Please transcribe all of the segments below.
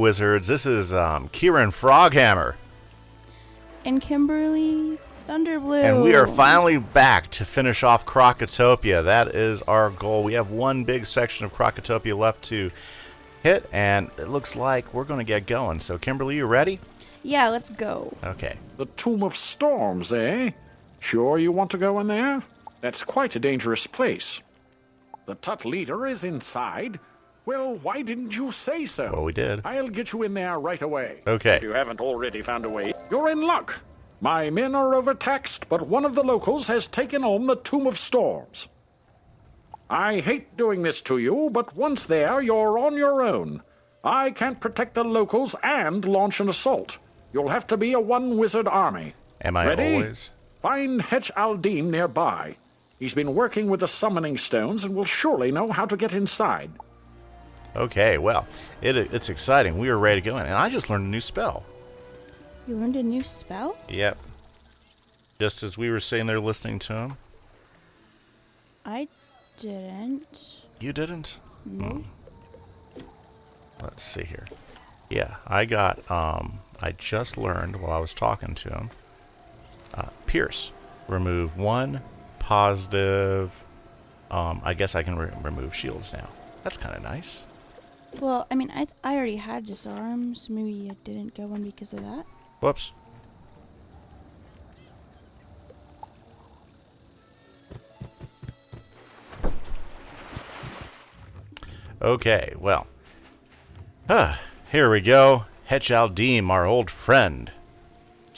Wizards. This is Kieran Froghammer. And Kimberly Thunderblue. And we are finally back to finish off Krokotopia. That is our goal. We have one big section of Krokotopia left to hit, and it looks like we're going to get going. So, Kimberly, you ready? Yeah, let's go. Okay. The Tomb of Storms, eh? Sure you want to go in there? That's quite a dangerous place. The Tut leader is inside. Well, why didn't you say so? Well, we did. I'll get you in there right away. Okay. If you haven't already found a way, you're in luck. My men are overtaxed, but one of the locals has taken on the Tomb of Storms. I hate doing this to you, but once there, you're on your own. I can't protect the locals and launch an assault. You'll have to be a one-wizard army. Am I Ready? always? Find Hetch Aldim nearby. He's been working with the summoning stones and will surely know how to get inside. Okay, well, it's exciting. We are ready to go in. And I just learned a new spell. You learned a new spell? Yep. Just as we were sitting there listening to him. I didn't. You didn't? No. Let's see here. Yeah, I just learned while I was talking to him. Pierce. Remove one positive. I guess I can remove shields now. That's kind of nice. Well, I mean, I already had disarm, so maybe I didn't go in because of that. Whoops. Okay, well. Here we go. Hetch Aldim, our old friend.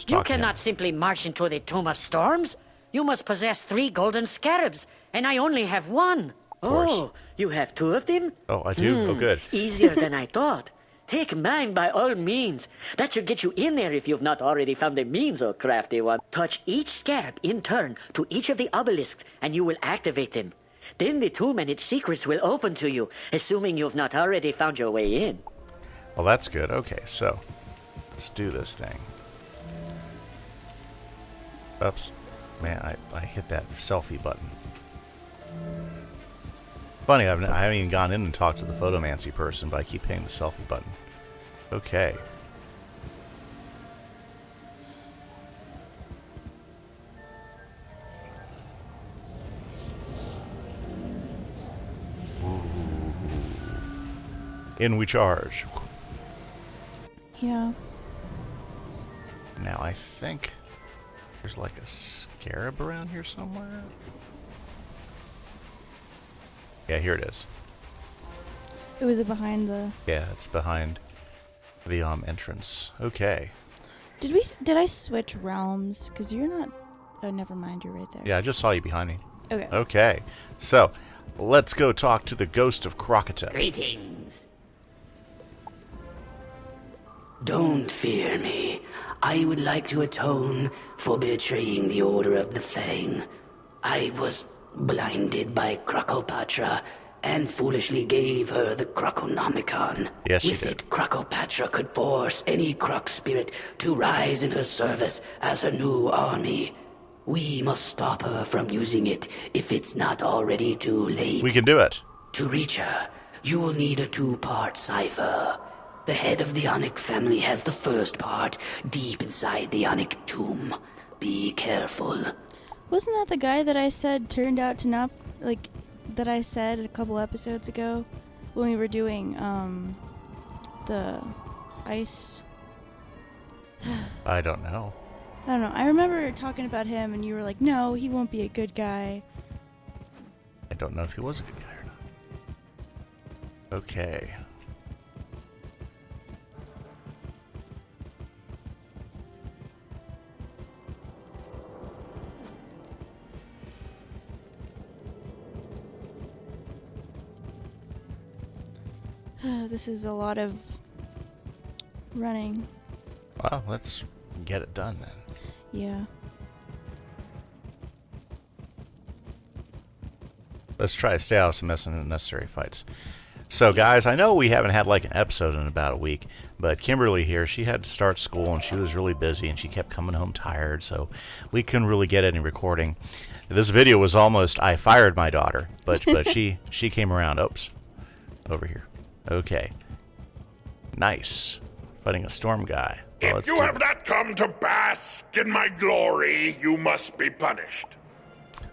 You cannot simply march into the Tomb of Storms. You must possess 3 golden scarabs, and I only have 1. course. You have 2 of them? Oh, I do? Oh, good. Easier than I thought. Take mine by all means. That should get you in there if you've not already found the means, oh crafty one. Touch each scarab in turn to each of the obelisks, and you will activate them. Then the tomb and its secrets will open to you, assuming you've not already found your way in. Well, that's good. Okay, so let's do this thing. Oops. Man, I hit that selfie button. Funny, I haven't even gone in and talked to the photomancy person, but I keep hitting the selfie button. Okay. Ooh. In we charge. Yeah. Now, I think there's like a scarab around here somewhere. Yeah, here it is. Was it behind the... Yeah, it's behind the entrance. Okay. Did I switch realms? Because you're not... Oh, never mind. You're right there. Yeah, I just saw you behind me. Okay. Okay. So, let's go talk to the ghost of Krokota. Greetings. Don't fear me. I would like to atone for betraying the Order of the Fang. I was blinded by Krokopatra and foolishly gave her the Krokonomicon. Yes, you With did. it, Krokopatra could force any Krok spirit to rise in her service as her new army. We must stop her from using it if it's not already too late. We can do it. To reach her, you will need a 2-part cipher. The head of the Onyx family has the first part, deep inside the Onyx tomb. Be careful. Wasn't that the guy that I said turned out to not... Like, that I said a couple episodes ago when we were doing, the ice... I don't know. I don't know. I remember talking about him and you were like, no, he won't be a good guy. I don't know if he was a good guy or not. Okay. This is a lot of running. Well, let's get it done then. Yeah. Let's try to stay out of some unnecessary fights. So, guys, I know we haven't had like an episode in about a week, but Kimberly here, she had to start school and she was really busy and she kept coming home tired, so we couldn't really get any recording. This video was almost I fired my daughter, but she came around. Oops. Over here. Okay. Nice. Fighting a storm guy. Well, If let's you do have it. not come to bask in my glory, you must be punished.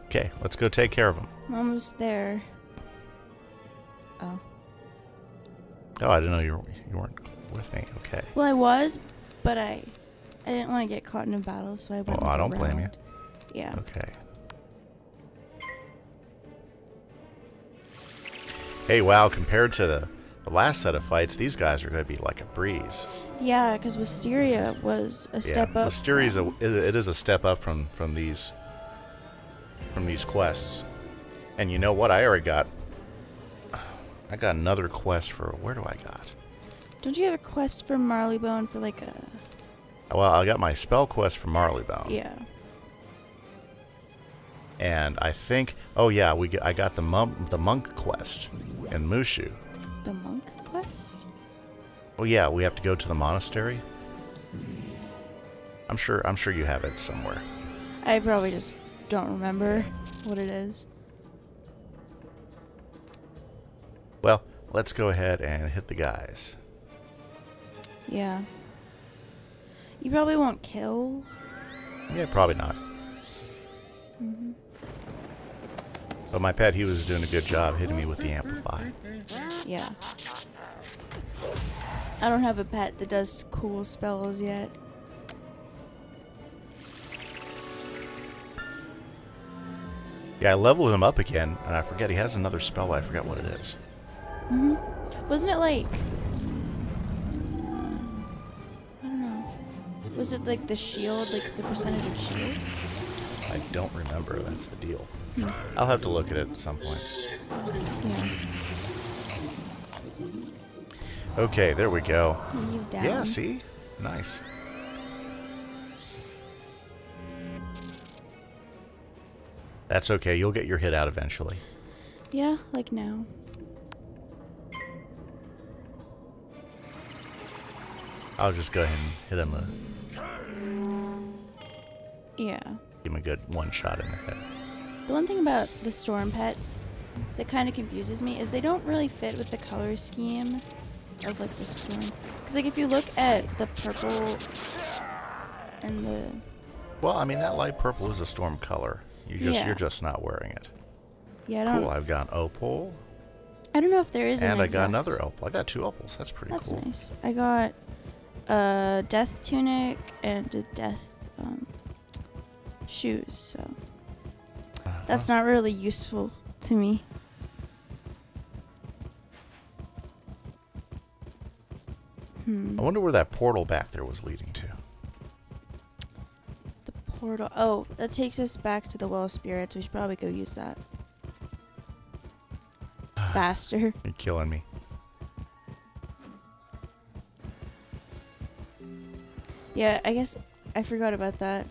Okay, let's go take care of him. I'm almost there. Oh. Oh, I didn't know you weren't with me. Okay. Well, I was, but I didn't want to get caught in a battle, so I went. Oh, I don't blame you. Yeah. Okay. Hey, wow, compared to the last set of fights, these guys are going to be like a breeze. Yeah, because Wisteria was a step up. Mysteria's it is a step up from these quests. And you know what? I got another quest for, where do I got? Don't you have a quest for Marleybone for like a... Well, I got my spell quest for Marleybone. Yeah. And I think, oh yeah, I got the monk quest in Mushu. The monk quest? Oh yeah, we have to go to the monastery. I'm sure you have it somewhere. I probably just don't remember what it is. Well, let's go ahead and hit the guys. Yeah. You probably won't kill. Yeah, probably not. Mm-hmm. But my pet, he was doing a good job hitting me with the amplify. Yeah. I don't have a pet that does cool spells yet. Yeah, I leveled him up again, and I forget he has another spell, but I forget what it is. Mm-hmm. Wasn't it like... I don't know. Was it like the shield, like the percentage of shield? I don't remember, that's the deal. Hmm. I'll have to look at it at some point. Yeah. Okay, there we go. He's down. Yeah, see? Nice. That's okay, you'll get your hit out eventually. Yeah, like now. I'll just go ahead and hit him Yeah. give him a good one shot in the head. The one thing about the storm pets that kind of confuses me is they don't really fit with the color scheme of like the storm. Because like if you look at the purple and the... Well, I mean, that light purple is a storm color. You're just not wearing it. Yeah, I don't... Cool, I've got an opal. I don't know if there is an And I exact... got another opal. I got 2 opals. That's pretty That's cool. nice. I got a death tunic and a death shoes, so... That's not really useful to me. I wonder where that portal back there was leading to. The portal. Oh, that takes us back to the Well of Spirits. We should probably go use that. Faster. You're killing me. Yeah, I guess I forgot about that.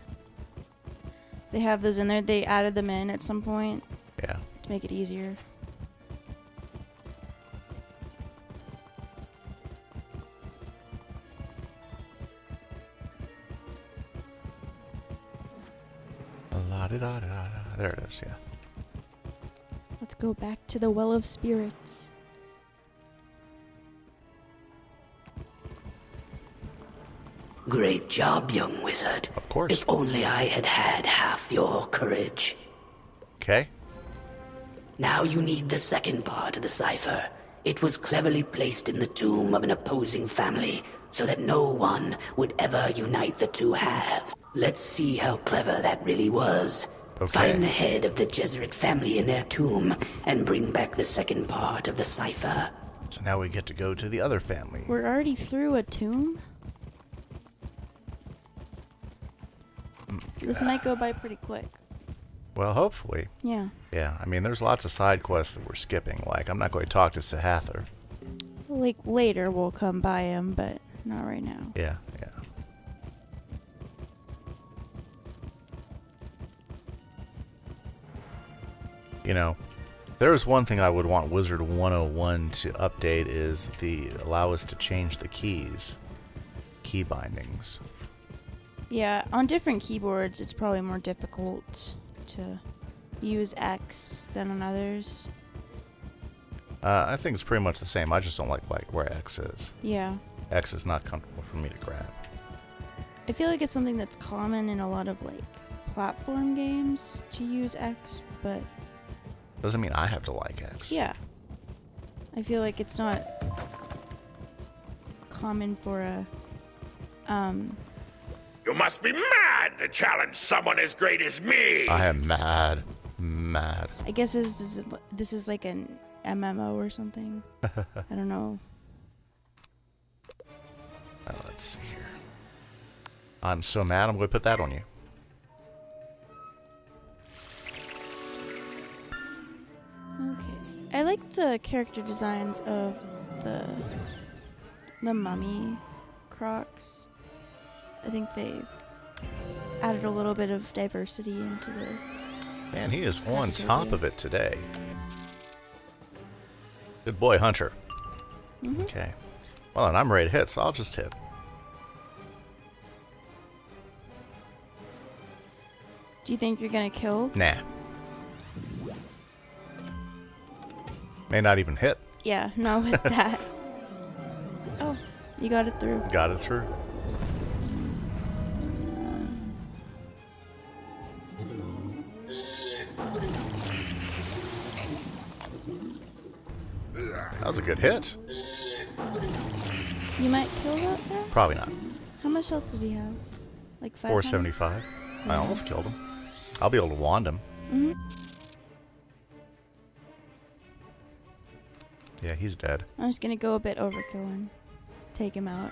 They have those in there. They added them in at some point Yeah. to make it easier. La-di-da-da-da. There it is, yeah. Let's go back to the Well of Spirits. Great job, young wizard. Of course. If only I had had half your courage. Okay. Now you need the second part of the cipher. It was cleverly placed in the tomb of an opposing family so that no one would ever unite the two halves. Let's see how clever that really was. Okay. Find the head of the Jesuit family in their tomb and bring back the second part of the cipher. So now we get to go to the other family. We're already through a tomb? This might go by pretty quick. Well, hopefully. Yeah. Yeah, I mean, there's lots of side quests that we're skipping. Like, I'm not going to talk to Sahather. Like later we'll come by him, but not right now. Yeah, yeah. You know, there is one thing I would want Wizard101 to update is allow us to change the keys. Key bindings. Yeah, on different keyboards it's probably more difficult to use X than on others. I think it's pretty much the same. I just don't like where X is. Yeah. X is not comfortable for me to grab. I feel like it's something that's common in a lot of like platform games to use X, but Doesn't mean I have to like X. yeah. I feel like it's not common for a You must be mad to challenge someone as great as me! I am mad. Mad. I guess this is like an MMO or something. I don't know. Let's see here. I'm so mad I'm going to put that on you. Okay. I like the character designs of the mummy crocs. I think they've added a little bit of diversity into the... Man, he is on top of it today. Good boy, Hunter. Okay. Well, and I'm ready to hit, so I'll just hit. Do you think you're gonna kill? Nah. May not even hit. Yeah, not with that. Oh, you got it through. Got it through. That was a good hit. You might kill that there? Probably not. How much health did he have? Like 500? 475. I almost killed him. I'll be able to wand him. Yeah, he's dead. I'm just gonna go a bit overkill and take him out.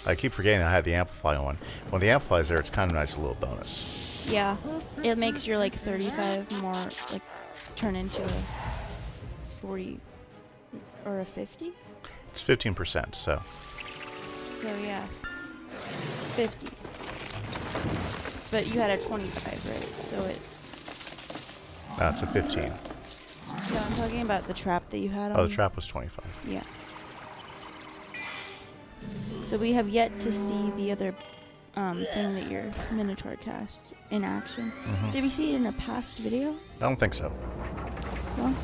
I keep forgetting I had the amplify on. When the amplify's there, it's kind of nice, a little bonus. Yeah, it makes your like 35 more like turn into a 40 or a 50. It's 15%, so. So yeah, 50. But you had a 25, right? So it's... No, it's a 15. No, I'm talking about the trap that you had on. Oh, the trap was 25. Yeah. So we have yet to see the other thing that your Minotaur cast in action. Did we see it in a past video? I don't think so. No?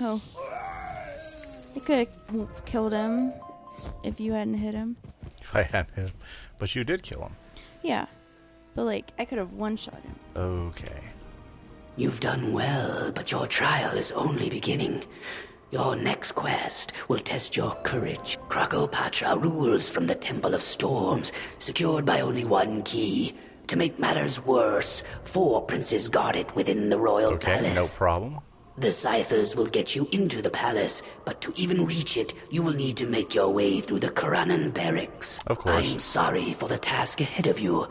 Oh. I could have killed him if you hadn't hit him. If I hadn't hit him. But you did kill him. Yeah. But like, I could have one-shot him. Okay. You've done well, but your trial is only beginning. Your next quest will test your courage. Krakopatra rules from the Temple of Storms, secured by only one key. To make matters worse, 4 princes guard it within the royal Okay, palace. no problem. The Scythers will get you into the palace, but to even reach it, you will need to make your way through the Karanan barracks. Of course. I'm sorry for the task ahead of you.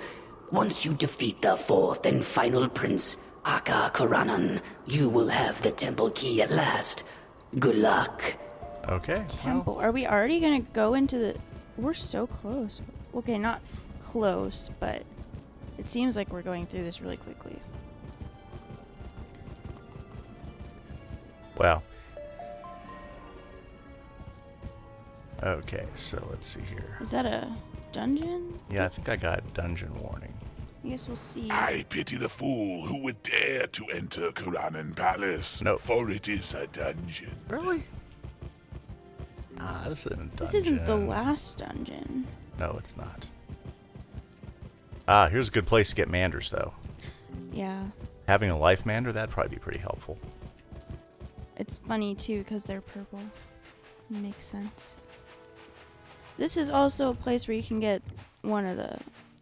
Once you defeat the 4th and final prince, Aka Karanan, you will have the temple key at last. Good luck. Okay. Temple. Are we already gonna go into the... We're so close. Okay, not close, but it seems like we're going through this really quickly. Well. Okay, so let's see here. Is that a dungeon? Yeah, I think I got dungeon warning. I guess we'll see. I pity the fool who would dare to enter Kuranan Palace, No. for it is a dungeon. Really? Ah, this isn't a dungeon. This isn't the last dungeon. No, it's not. Ah, here's a good place to get manders, though. Yeah. Having a life mander, that'd probably be pretty helpful. It's funny, too, because they're purple. Makes sense. This is also a place where you can get one of the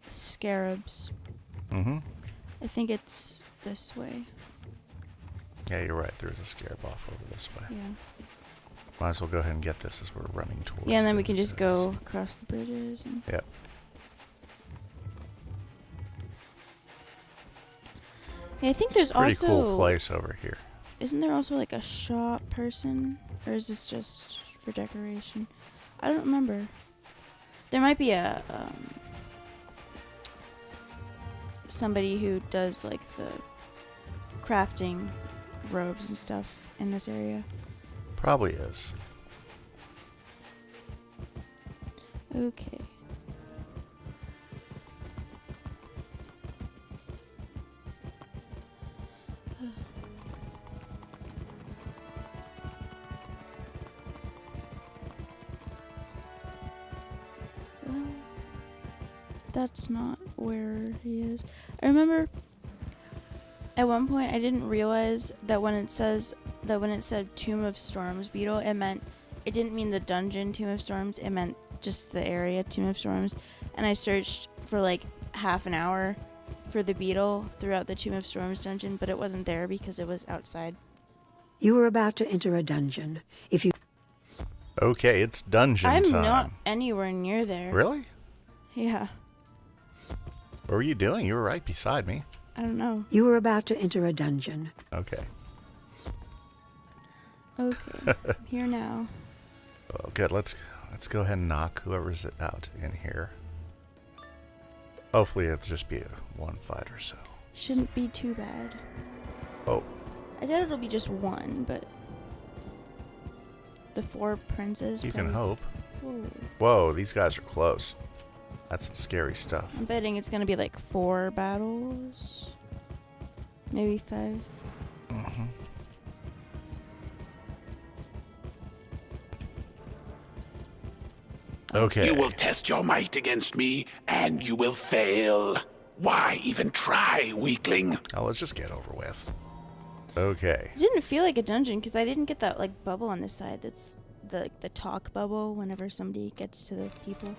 scarabs. Mm-hmm. I think it's this way. Yeah, you're right. There's a scarab off over this way. Yeah. Might as well go ahead and get this as we're running towards Yeah, and then we can this. just go across the bridges. And Yep. yeah, I think there's Pretty also... cool place over here. Isn't there also like a shop person? Or is this just for decoration? I don't remember. There might be a... somebody who does like the crafting robes and stuff in this area. Probably is. Okay. that's not where he is. I remember at one point I didn't realize that when it said Tomb of Storms Beetle, it didn't mean the dungeon Tomb of Storms, it meant just the area Tomb of Storms. And I searched for like half an hour for the beetle throughout the Tomb of Storms dungeon, but it wasn't there because it was outside. You were about to enter a dungeon. If you... Okay, it's dungeon I'm time. not anywhere near there. Really? Yeah. What were you doing? You were right beside me. I don't know. You were about to enter a dungeon. Okay. Okay. Here now. Oh, good. Let's go ahead and knock whoever's out in here. Hopefully it'll just be one fight or so. Shouldn't be too bad. Oh. I doubt it'll be just one, but the 4 princes. You can hope. Ooh. Whoa, these guys are close. That's some scary stuff. I'm betting it's gonna be like 4 battles, maybe 5. Mm-hmm. Okay. You will test your might against me, and you will fail. Why even try, weakling? Oh, let's just get over with. Okay. It didn't feel like a dungeon because I didn't get that like bubble on this side. That's the talk bubble whenever somebody gets to the people.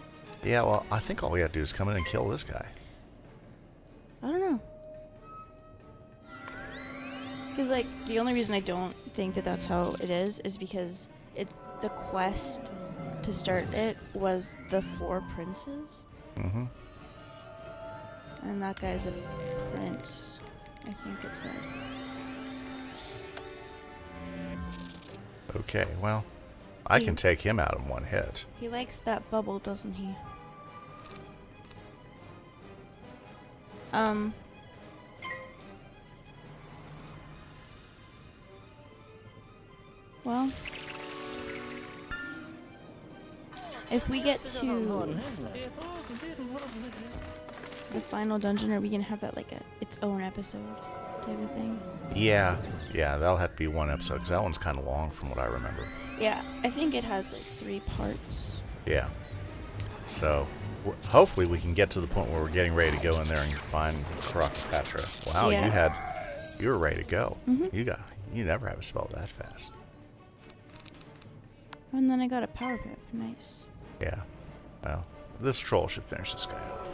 Yeah, well, I think all we have to do is come in and kill this guy. I don't know. Because like the only reason I don't think that that's how it is because it's the quest to start it was the 4 princes. Mm-hmm. And that guy's a prince. I think it said. Okay, well, I can take him out in one hit. He likes that bubble, doesn't he? Well, if we get to the final dungeon, are we gonna have that like its own episode type of thing? Yeah, that'll have to be one episode because that one's kind of long from what I remember. Yeah, I think it has like 3 parts. Yeah. So, hopefully we can get to the point where we're getting ready to go in there and find Crocopatra. Wow, Yeah. you were ready to go. Mhm. You never have a spell that fast. And then I got a power pip. Nice. Yeah. Well, this troll should finish this guy off.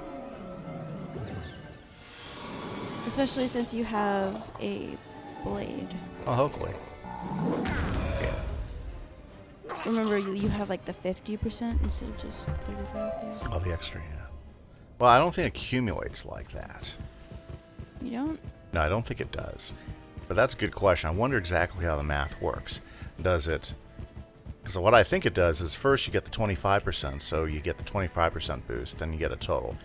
Especially since you have a blade. Well, hopefully. Yeah. Remember, you have like the 50% instead of just 35 there. Oh, the extra, yeah. Well, I don't think it accumulates like that. You don't? No, I don't think it does. But that's a good question. I wonder exactly how the math works. Does it... So what I think it does is first you get the 25%, so you get the 25% boost, then you get a total.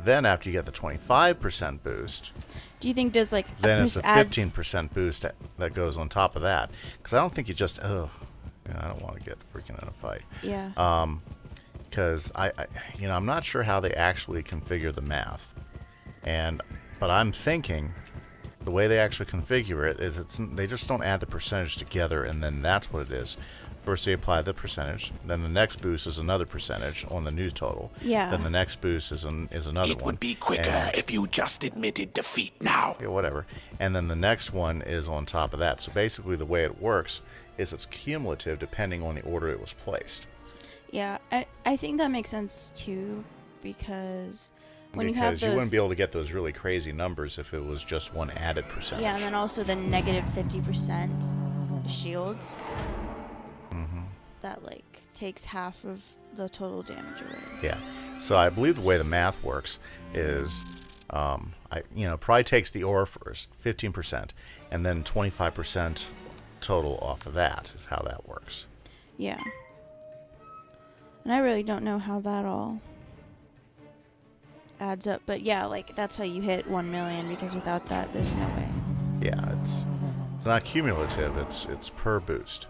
Then after you get the 25% boost... Do you think does like then it's a 15% boost that goes on top of that? Because I don't think you just... Oh, I don't want to get freaking in a fight. Yeah. Because I'm not sure how they actually configure the math, but I'm thinking the way they actually configure it is they just don't add the percentage together, and then that's what it is. First they apply the percentage, then the next boost is another percentage on the new total. Yeah. Then the next boost is another one. It would be quicker if you just admitted defeat now. Yeah, whatever. And then the next one is on top of that. So basically the way it works is it's cumulative depending on the order it was placed. Yeah, I think that makes sense too, because when you have those... you wouldn't be able to get those really crazy numbers if it was just one added percentage. Yeah, and then also the negative 50% shields. Mm-hmm. That like takes half of the total damage away. Yeah. So I believe the way the math works is, probably takes the ore first, 15%, and then 25% total off of that is how that works. Yeah. And I really don't know how that all adds up, but yeah, like that's how you hit 1 million, because without that, there's no way. Yeah, it's not cumulative. It's per boost.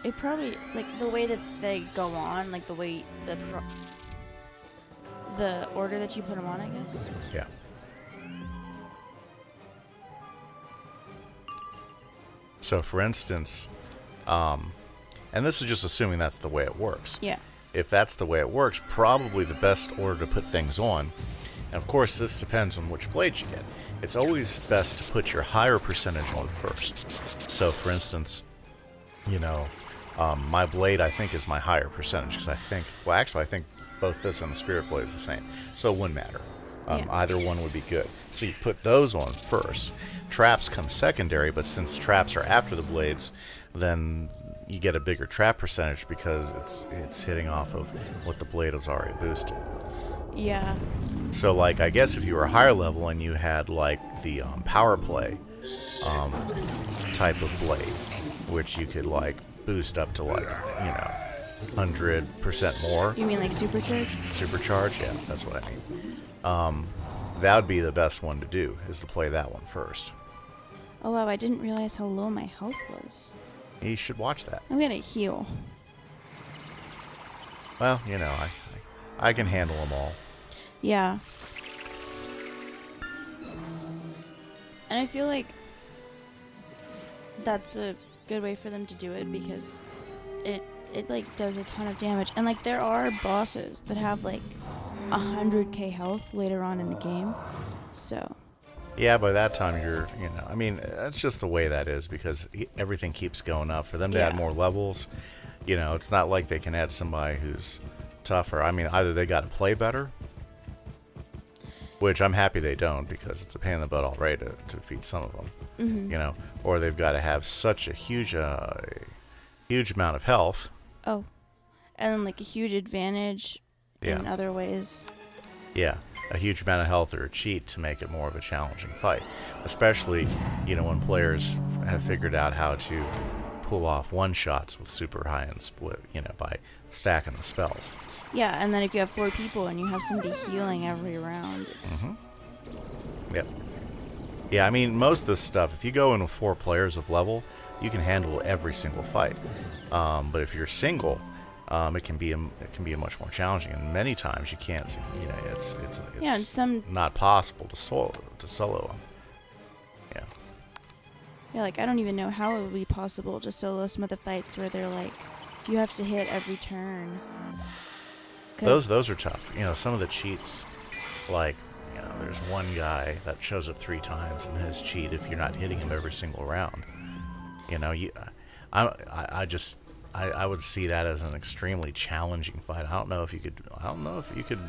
It probably, like, the way that they go on, like, the way the order that you put them on, I guess. Yeah. So, for instance, and this is just assuming that's the way it works. Yeah. if that's the way it works, probably the best order to put things on. And of course, this depends on which blade you get. It's always best to put your higher percentage on first. So, for instance, my blade, I think, is my higher percentage, because I think both this and the Spirit Blade is the same. So it wouldn't matter. Either one would be good. So you put those on first. Traps come secondary, but since traps are after the blades, then you get a bigger trap percentage because it's hitting off of what the blade has already boosted. Yeah. So, like, I guess if you were higher level and you had, like, the power play type of blade, which you could, like, boost up to, like, 100% more. You mean like supercharge? Supercharge, yeah, that's what I mean. That would be the best one to do, is to play that one first. Oh wow, I didn't realize how low my health was. You should watch that. I'm gonna heal. Well, I can handle them all. Yeah. And I feel like that's a good way for them to do it, because it like does a ton of damage. And like there are bosses that have like 100k health later on in the game. So yeah, by that time you're, that's just the way that is, because everything keeps going up. For them to add more levels, it's not like they can add somebody who's tougher. I mean, either they got to play better, which I'm happy they don't, because it's a pain in the butt already to defeat some of them, or they've got to have such a huge amount of health. Oh, and then like a huge advantage in other ways. Yeah, a huge amount of health or a cheat to make it more of a challenging fight, especially when players have figured out how to pull off one shots with super high end split, by stacking the spells. Yeah, and then if you have 4 people and you have somebody healing every round, it's... Yep. Yeah, I mean, most of this stuff, if you go in with 4 players of level, you can handle every single fight. But if you're single, it can be a much more challenging, and many times you can't. It's not possible to solo them. Yeah. Yeah, like I don't even know how it would be possible to solo some of the fights where they're like, you have to hit every turn. Those are tough. Some of the cheats, like, there's one guy that shows up 3 times, and his cheat, if you're not hitting him every single round, I would see that as an extremely challenging fight. I don't know if you could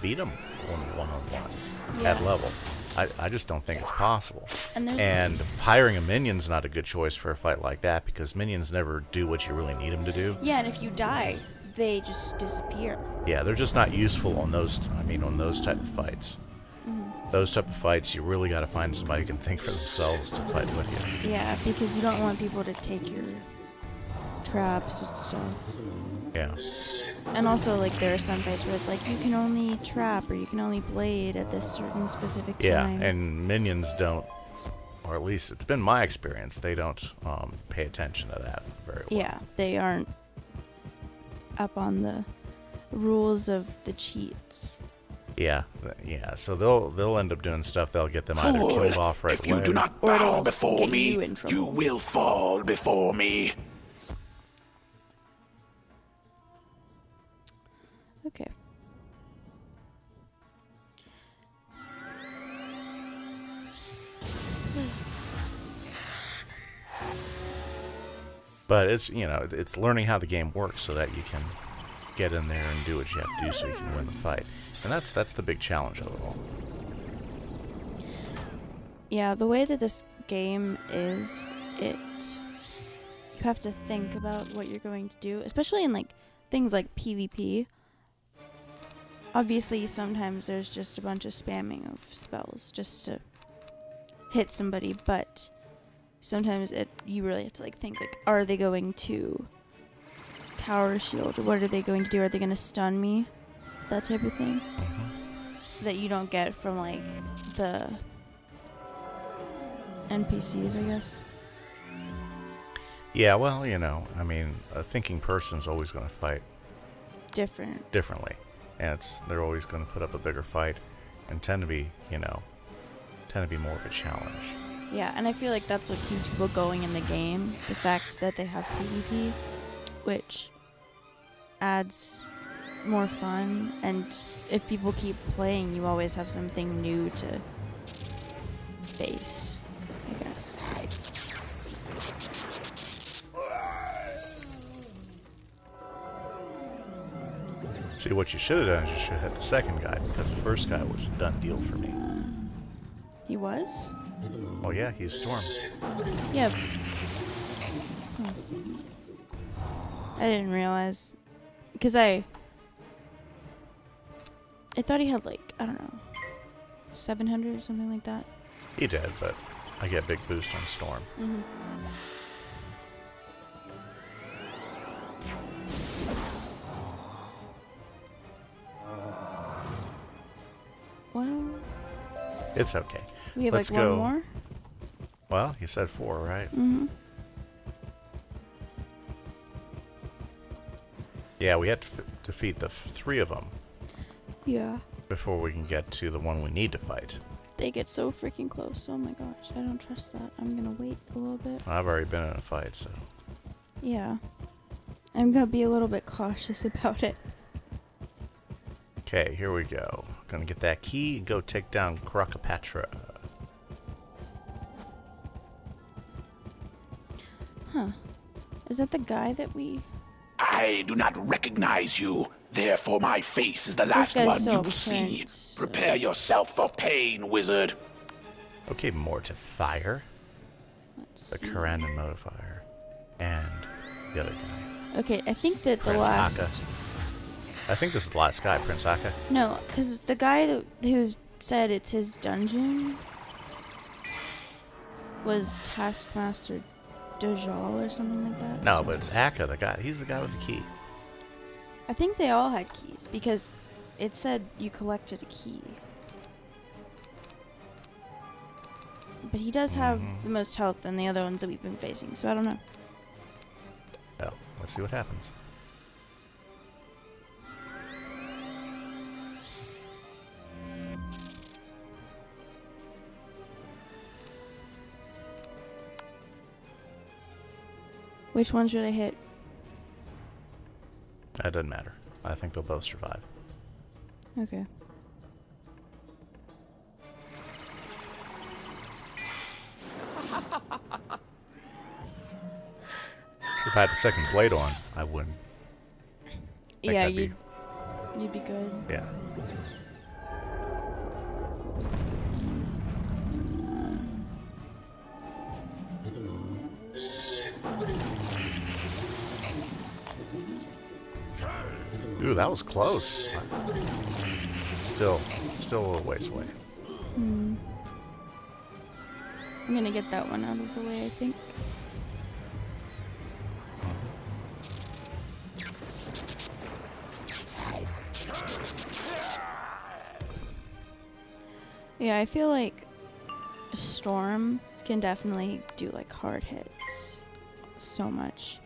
beat him one-on-one at level. I just don't think it's possible. And hiring a minion's not a good choice for a fight like that, because minions never do what you really need them to do. Yeah, and if you die, they just disappear. Yeah, they're just not useful on those type of fights. Those type of fights, you really got to find somebody who can think for themselves to fight with you. Yeah, because you don't want people to take your traps and stuff. Yeah. And also, like, there are some fights where it's like, you can only trap or you can only blade at this certain specific time. Yeah, and minions don't, or at least it's been my experience, they don't pay attention to that very well. Yeah, they aren't up on the rules of the cheats. Yeah. So they'll end up doing stuff. They'll get them either killed off right away. If you do not bow before me, you will fall before me. Okay. But it's it's learning how the game works so that you can get in there and do what you have to do so you can win the fight. And that's the big challenge of it all. Yeah, the way that this game is, you have to think about what you're going to do, especially in like things like PvP. Obviously, sometimes there's just a bunch of spamming of spells just to hit somebody, but sometimes you really have to like think like, are they going to tower shield, or what are they going to do? Are they going to stun me? That type of thing. That you don't get from like the NPCs, I guess. Yeah, well, I mean, a thinking person's always going to fight differently, and they're always going to put up a bigger fight and tend to be more of a challenge. Yeah, and I feel like that's what keeps people going in the game, the fact that they have PvP, which adds more fun, and if people keep playing, you always have something new to face, I guess. See, what you should have done is you should have hit the second guy, because the first guy was a done deal for me. He was? Oh yeah, he's Storm. Yeah. I didn't realize, because I thought he had like, I don't know, 700 or something like that. He did, but I get a big boost on Storm. Mm-hmm. Well, It's okay. we have Let's like one go. more. Well, you said 4, right? Mm-hmm. Yeah, we have to defeat the 3 of them Yeah. before we can get to the one we need to fight. They get so freaking close. Oh my gosh, I don't trust that. I'm gonna wait a little bit. I've already been in a fight, so. Yeah. I'm gonna be a little bit cautious about it. Okay, here we go. Gonna get that key and go take down Crocopatra. Huh. Is that the guy that we... I do not recognize you. Therefore, my face is the last guy's one so you will see. prince. Prepare yourself for pain, wizard. Okay, more to fire. Let's The see. Karandon modifier. And the other guy. Okay, I think that the Prince last... Akka. I think this is the last guy, Prince Akka. No, because the guy who said it's his dungeon was Taskmaster Dajal or something like that. No, but it's Akka, the guy. He's the guy with the key. I think they all had keys because it said you collected a key. But he does have the most health than the other ones that we've been facing, so I don't know. Well, let's see what happens. Which one should I hit? That doesn't matter. I think they'll both survive. Okay. If I had the second blade on, I wouldn't. think Yeah, I'd be- you'd be good. Yeah. Ooh, that was close. Still a little ways away. I'm gonna get that one out of the way, I think. Yeah, I feel like Storm can definitely do like hard hits so much.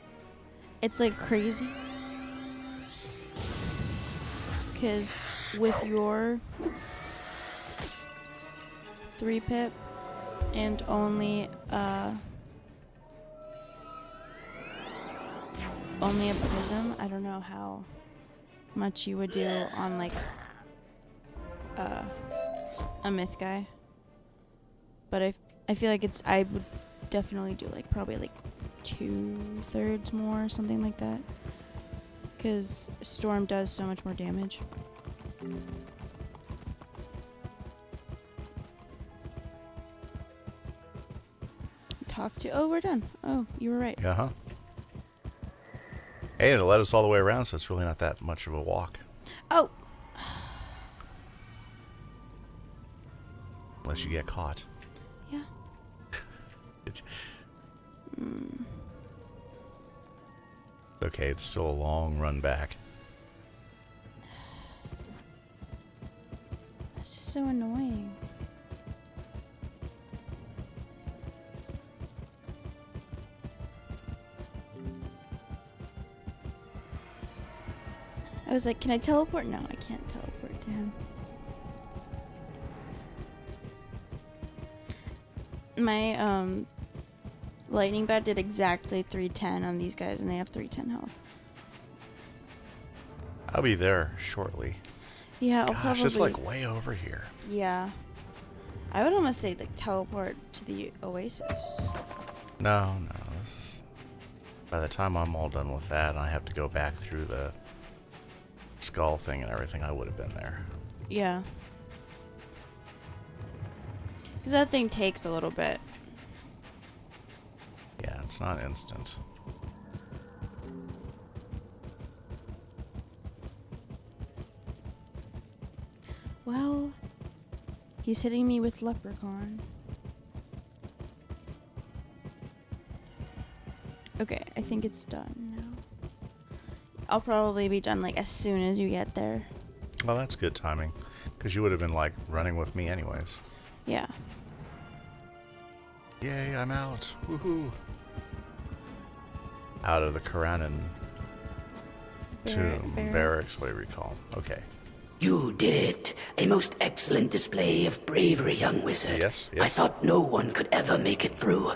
It's like crazy. Because with your 3-pip and only a prism, I don't know how much you would do on like a myth guy. But I feel like I would definitely do like probably like 2/3 more, something like that. Because Storm does so much more damage. Oh, we're done. Oh, you were right. Yeah, huh? Hey, it'll let us all the way around, so it's really not that much of a walk. Oh! Unless you get caught. Yeah. Okay, it's still a long run back. That's just so annoying. I was like, can I teleport? No, I can't teleport to him. My lightning bat did exactly 310 on these guys, and they have 310 health. I'll be there shortly. Yeah, I'll Gosh, probably. it's like way over here. Yeah. I would almost say like teleport to the oasis. No. By the time I'm all done with that and I have to go back through the skull thing and everything, I would have been there. Yeah. Because that thing takes a little bit. Yeah, it's not instant. Well, he's hitting me with leprechaun. Okay, I think it's done now. I'll probably be done like as soon as you get there. Well, that's good timing, because you would have been like running with me anyways. Yeah. Yay, I'm out. Woohoo. Out of the Karanin tomb. Barracks, whatever you call them. Okay. You did it. A most excellent display of bravery, young wizard. Yes. I thought no one could ever make it through.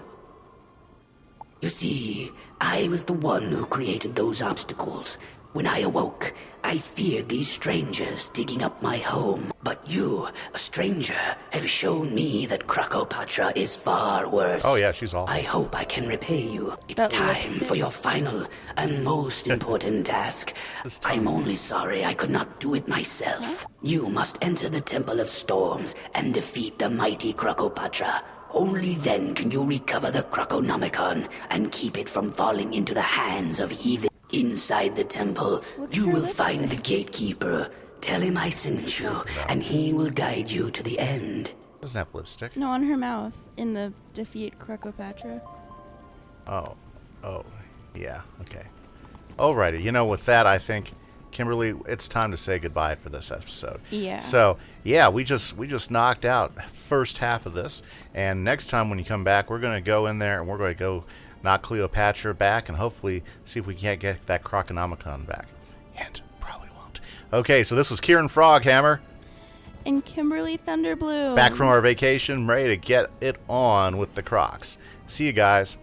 You see, I was the one who created those obstacles. When I awoke, I feared these strangers digging up my home. But you, a stranger, have shown me that Krakopatra is far worse. Oh yeah, she's awful. I hope I can repay you. It's That time lipstick. for your final and most important task. I'm only sorry I could not do it myself. You must enter the Temple of Storms and defeat the mighty Krakopatra. Only then can you recover the Krakonomicon and keep it from falling into the hands of evil. Inside the temple, Look at you her will find the lipstick. gatekeeper. Tell him I sent you, and he will guide you to the end. Doesn't have lipstick. No, on her mouth in the defeat Krakopatra. Oh, yeah, okay. Alrighty, you know, with that, I think, Kimberly, it's time to say goodbye for this episode. Yeah. So, yeah, we just knocked out first half of this, and next time when you come back, we're going to go in there and we're going to go knock Cleopatra back and hopefully see if we can't get that Croconomicon back. And probably won't. Okay, so this was Kieran Froghammer, And Kimberly Thunderbloom. back from our vacation, ready to get it on with the Crocs. See you guys.